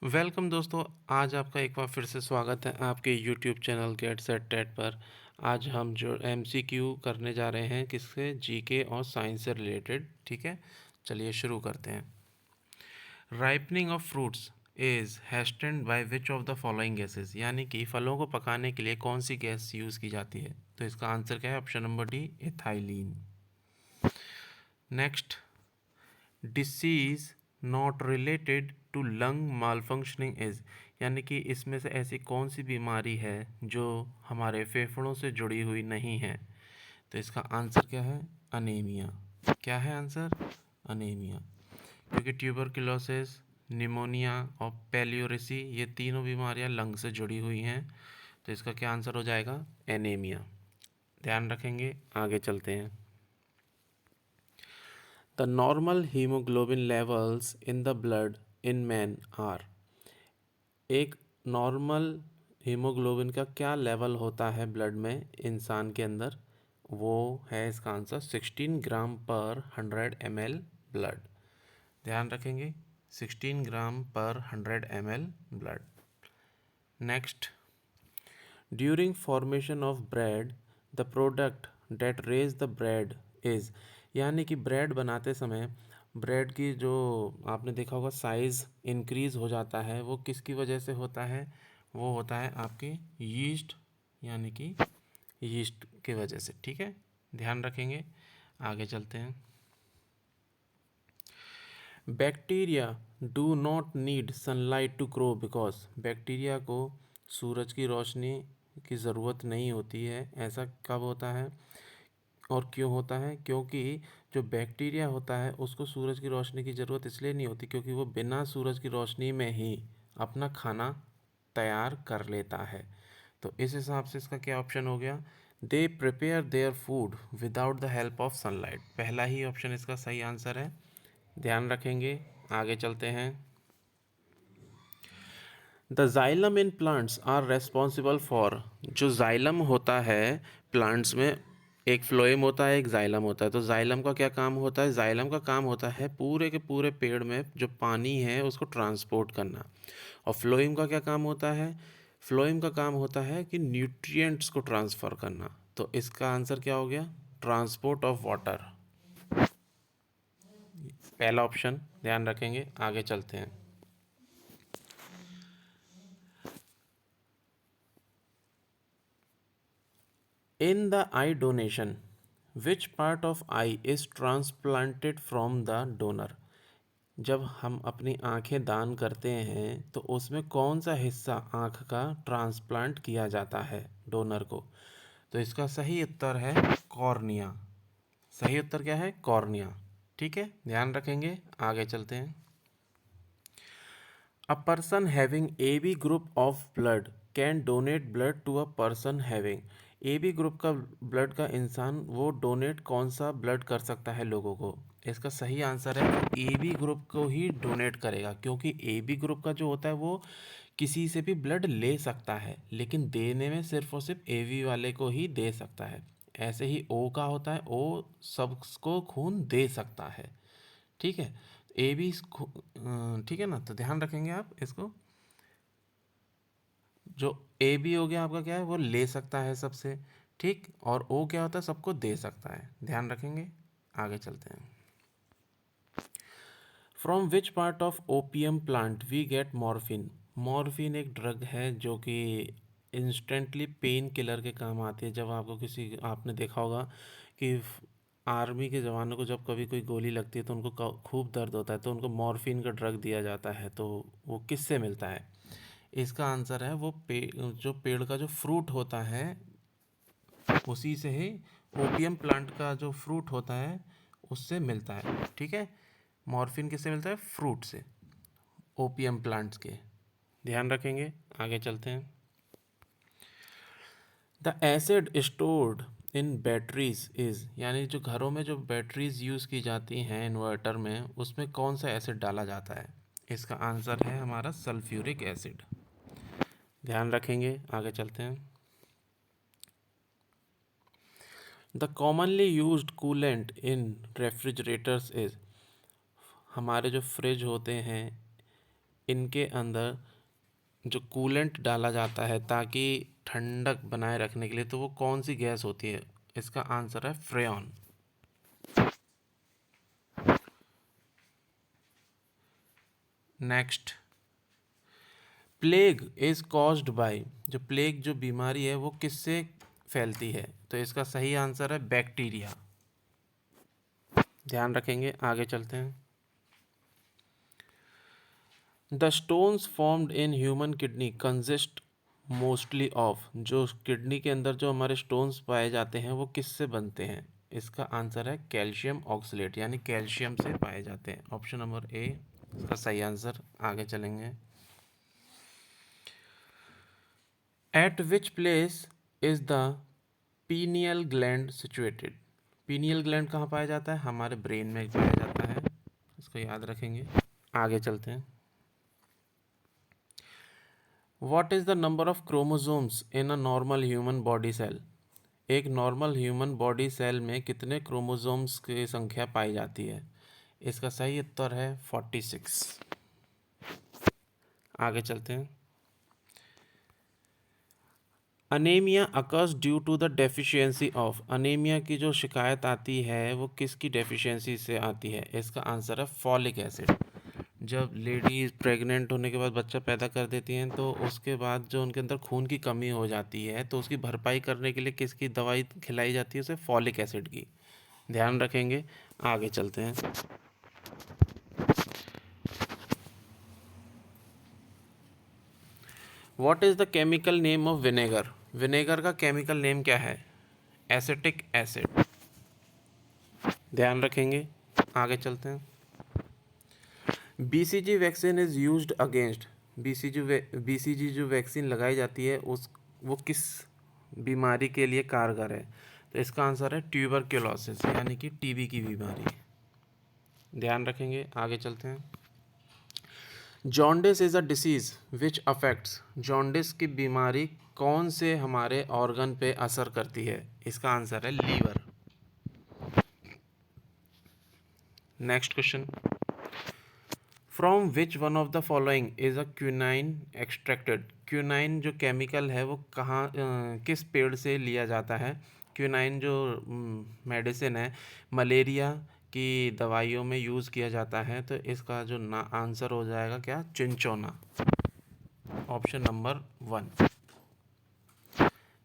Welcome दोस्तों। आज आपका एक बार फिर से स्वागत है आपके YouTube channel Get Set TET पर। आज हम जो एमसीक्यू करने जा रहे हैं किससे, जीके और साइंस से रिलेटेड। ठीक है, चलिए शुरू करते हैं। Ripening of fruits is hastened by which of the following gases, यानी कि फलों को पकाने के लिए कौन सी गैस यूज़ की जाती है। तो इसका आंसर क्या है? Option number D, ethylene. Next, disease not related to lung malfunctioning is, यानी कि इसमें से ऐसी कौन सी बीमारी है जो हमारे फेफड़ों से जुड़ी हुई नहीं है। तो इसका आंसर क्या है? अनीमिया। क्या है आंसर? अनीमिया। क्योंकि ट्यूबरकुलोसिस, निमोनिया और पेलियोरेसी ये तीनों बीमारियां लंग से जुड़ी हुई हैं। तो इसका क्या आंसर हो जाएगा? एनीमिया। ध्यान रखेंगे, आगे चलते हैं। The normal hemoglobin levels in the blood in men are, एक नॉर्मल हीमोग्लोबिन का क्या लेवल होता है ब्लड में इंसान के अंदर? वो है इसका आंसर 16 ग्राम पर 100 ml ब्लड। ध्यान रखेंगे, 16 ग्राम पर 100 ml blood. Next, during formation of bread the product that raise the bread is, यानी कि ब्रेड बनाते समय ब्रेड की जो आपने देखा होगा साइज़ इंक्रीज़ हो जाता है, वो किसकी वजह से होता है? वो होता है आपके यीस्ट, यानी कि यीस्ट की वजह से। ठीक है, ध्यान रखेंगे, आगे चलते हैं। Bacteria do not need sunlight to grow because, bacteria को सूरज की रोशनी की ज़रूरत नहीं होती है। ऐसा कब होता है और क्यों होता है? क्योंकि जो बैक्टीरिया होता है उसको सूरज की रोशनी की ज़रूरत इसलिए नहीं होती क्योंकि वो बिना सूरज की रोशनी में ही अपना खाना तैयार कर लेता है। तो इस हिसाब से इसका क्या ऑप्शन हो गया? They prepare their food without the help of sunlight. पहला ही ऑप्शन इसका सही आंसर है। ध्यान रखेंगे, आगे चलते हैं। The xylem in plants are responsible for, जो जाइलम होता है प्लांट्स में, एक फ्लोएम होता है, एक जाइलम होता है। तो जाइलम का क्या काम होता है? जाइलम का काम होता है पूरे के पूरे पेड़ में जो पानी है उसको ट्रांसपोर्ट करना। और फ्लोएम का क्या काम होता है? फ्लोएम का काम होता है कि न्यूट्रिएंट्स को ट्रांसफ़र करना। तो इसका आंसर क्या हो गया? ट्रांसपोर्ट ऑफ वाटर, पहला ऑप्शन। ध्यान रखेंगे, आगे चलते हैं। In the eye donation, which part of eye is transplanted from the donor? जब हम अपनी आंखें दान करते हैं तो उसमें कौन सा हिस्सा आंख का ट्रांसप्लांट किया जाता है डोनर को? तो इसका सही उत्तर है कॉर्निया। सही उत्तर क्या है? कॉर्निया। ठीक है, ध्यान रखेंगे, आगे चलते हैं। A person having AB group of blood can donate blood to a person having, AB group का ब्लड का इंसान वो डोनेट कौन सा ब्लड कर सकता है लोगों को? इसका सही आंसर है AB ग्रुप को ही डोनेट करेगा, क्योंकि AB ग्रुप का जो होता है वो किसी से भी ब्लड ले सकता है लेकिन देने में सिर्फ और सिर्फ AB वाले को ही दे सकता है। ऐसे ही O का होता है, O सबको खून दे सकता है। ठीक है, ए बी, ठीक है ना? तो ध्यान रखेंगे आप इसको। जो ए बी हो गया आपका, क्या है? वो ले सकता है सबसे, ठीक। और ओ क्या होता है? सबको दे सकता है। ध्यान रखेंगे, आगे चलते हैं। From which part of opium plant we get morphine? Morphine एक ड्रग है जो कि इंस्टेंटली पेन किलर के काम आती है। जब आपको किसी, आपने देखा होगा कि आर्मी के जवानों को जब कभी कोई गोली लगती है तो उनको खूब दर्द होता है, तो उनको मॉर्फिन का ड्रग दिया जाता है। तो वो किससे मिलता है? इसका आंसर है वो जो पेड़ का जो फ्रूट होता है उसी से ही, ओपियम प्लांट का जो फ्रूट होता है उससे मिलता है। ठीक है, मॉर्फिन किससे मिलता है? फ्रूट से, ओपियम प्लांट्स के। ध्यान रखेंगे, आगे चलते हैं। The acid stored in batteries is, यानी जो घरों में जो बैटरीज यूज़ की जाती हैं इन्वर्टर में, उसमें कौन सा एसिड डाला जाता है? इसका आंसर है हमारा सल्फ्यूरिक एसिड। ध्यान रखेंगे, आगे चलते हैं। The commonly used coolant in refrigerators is, हमारे जो फ्रिज होते हैं इनके अंदर जो कूलेंट डाला जाता है ताकि ठंडक बनाए रखने के लिए, तो वो कौन सी गैस होती है? इसका आंसर है freon. Next, plague is caused by, जो प्लेग जो बीमारी है वो किससे फैलती है? तो इसका सही आंसर है बैक्टीरिया। ध्यान रखेंगे, आगे चलते हैं। The stones formed in human kidney consist mostly of, जो किडनी के अंदर जो हमारे स्टोन्स पाए जाते हैं वो किससे बनते हैं? इसका आंसर है कैल्शियम ऑक्सलेट, यानी कैल्शियम से पाए जाते हैं। ऑप्शन नंबर ए इसका सही आंसर। आगे चलेंगे। Eight which place is the pineal gland situated? Pineal gland कहाँ पाया जाता है? हमारे ब्रेन में पाया जाता है, इसको याद रखेंगे। आगे चलते हैं। What is the number of chromosomes in a normal human body cell? एक नॉर्मल ह्यूमन बॉडी सेल में कितने क्रोमोसोम्स की संख्या पाई जाती है? इसका सही उत्तर है 46। आगे चलते हैं। Anaemia occurs due to the deficiency of, anaemia की जो शिकायत आती है वो किसकी डेफिशिएंसी से आती है? इसका आंसर है फॉलिक एसिड। जब लेडीज प्रेग्नेंट होने के बाद बच्चा पैदा कर देती हैं तो उसके बाद जो उनके अंदर खून की कमी हो जाती है, तो उसकी भरपाई करने के लिए किसकी दवाई खिलाई जाती है? उसे फॉलिक एसिड की। ध्यान रखेंगे, आगे चलते हैं। What is the chemical name of vinegar? Vinegar का केमिकल नेम क्या है? Acetic acid. ध्यान रखेंगे, आगे चलते हैं। BCG vaccine is used against, BCG जो वैक्सीन लगाई जाती है उस वो किस बीमारी के लिए कारगर है? तो इसका आंसर है ट्यूबरक्लोसिस, यानी कि टीबी की बीमारी। ध्यान रखेंगे, आगे चलते हैं। Jaundice is a disease which affects, jaundice की बीमारी कौन से हमारे ऑर्गन पे असर करती है? इसका आंसर है liver. Next question, from which one of the following is a quinine extracted? Quinine जो केमिकल है वो कहाँ किस पेड़ से लिया जाता है? क्यूनाइन जो मेडिसिन है मलेरिया की दवाइयों में यूज़ किया जाता है, तो इसका जो ना आंसर हो जाएगा क्या? चिंचोना। Option number 1।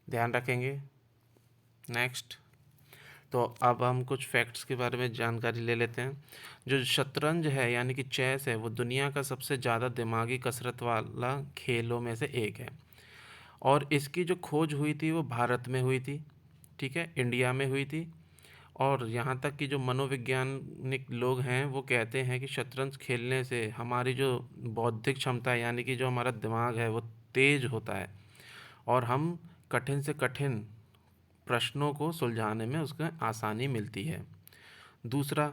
ध्यान रखेंगे। नेक्स्ट, तो अब हम कुछ फैक्ट्स के बारे में जानकारी ले लेते हैं। जो शतरंज है यानी कि चेस है, वो दुनिया का सबसे ज़्यादा दिमागी कसरत वाला खेलों में से एक है। और इसकी जो खोज हुई थी वो भारत में हुई थी, ठीक है, इंडिया में हुई थी। और यहाँ तक कि जो मनोवैज्ञानिक लोग हैं वो कहते हैं कि शतरंज खेलने से हमारी जो बौद्धिक क्षमता है, यानी कि जो हमारा दिमाग है वो तेज होता है और हम कठिन से कठिन प्रश्नों को सुलझाने में उसको आसानी मिलती है। दूसरा,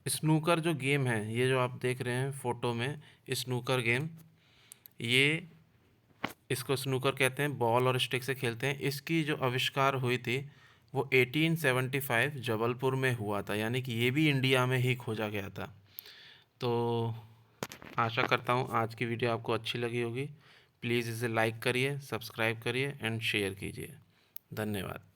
स्नूकर जो गेम है, ये जो आप देख रहे हैं फ़ोटो में, स्नूकर गेम, ये इसको स्नूकर कहते हैं, बॉल और स्टिक से खेलते हैं। इसकी जो आविष्कार हुई थी वो 1875 जबलपुर में हुआ था, यानी कि ये भी इंडिया में ही खोजा गया था। तो आशा करता हूँ आज की वीडियो आपको अच्छी लगी होगी। प्लीज़ इसे लाइक करिए, सब्सक्राइब करिए एंड शेयर कीजिए। धन्यवाद।